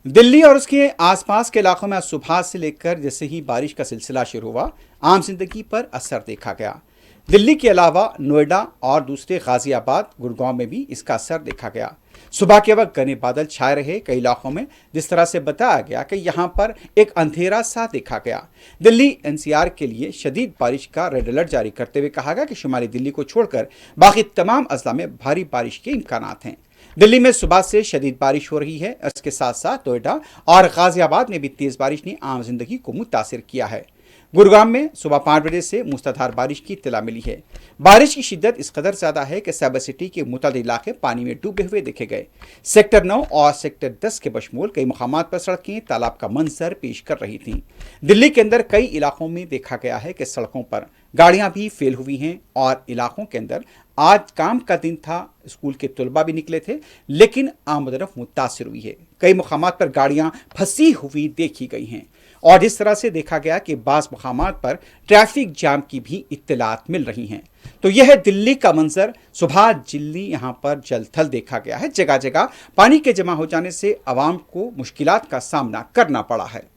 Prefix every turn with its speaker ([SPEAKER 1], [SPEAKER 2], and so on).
[SPEAKER 1] दिल्ली और उसके आसपास के इलाकों में आज सुबह से लेकर जैसे ही बारिश का सिलसिला शुरू हुआ, आम जिंदगी पर असर देखा गया। दिल्ली के अलावा नोएडा और दूसरे गाजियाबाद, गुड़गांव में भी इसका असर देखा गया। सुबह के वक्त घने बादल छाए रहे कई इलाकों में, जिस तरह से बताया गया कि यहां पर एक अंधेरा सा देखा गया। दिल्ली एनसीआर के लिए शदीद बारिश का रेड अलर्ट जारी करते हुए कहा गया कि शुमाली दिल्ली को छोड़कर बाकी तमाम अजला में भारी बारिश के इम्कानात हैं। दिल्ली में सुबह से शदीद बारिश हो रही है। इसके साथ साथ नोएडा और गाजियाबाद में भी तेज बारिश ने आम जिंदगी को मुतासिर किया है। गुरुग्राम में सुबह 5 बजे से मूसलाधार बारिश की इत्तला मिली है। बारिश की शिद्दत इस कदर ज्यादा है कि साइबर सिटी के मुतअद्दिद इलाके पानी में डूबे हुए देखे गए। सेक्टर 9 और सेक्टर 10 के बशमूल कई मुकामात पर सड़कें तालाब का मंजर पेश कर रही थीं। दिल्ली के अंदर कई इलाकों में देखा गया है कि सड़कों पर गाड़ियां भी फेल हुई हैं और इलाकों के अंदर आज काम का दिन था, स्कूल के तलबा भी निकले थे, लेकिन आमदरफ मुतासिर हुई है। कई मुकामात पर गाड़ियां फंसी हुई देखी गई हैं और इस तरह से देखा गया कि बाज़ मुकामात पर ट्रैफिक जाम की भी इत्तलात मिल रही हैं। तो यह है दिल्ली का मंजर। सुबह दिल्ली यहाँ पर जल थल देखा गया है। जगह जगह पानी के जमा हो जाने से आवाम को मुश्किलात का सामना करना पड़ा है।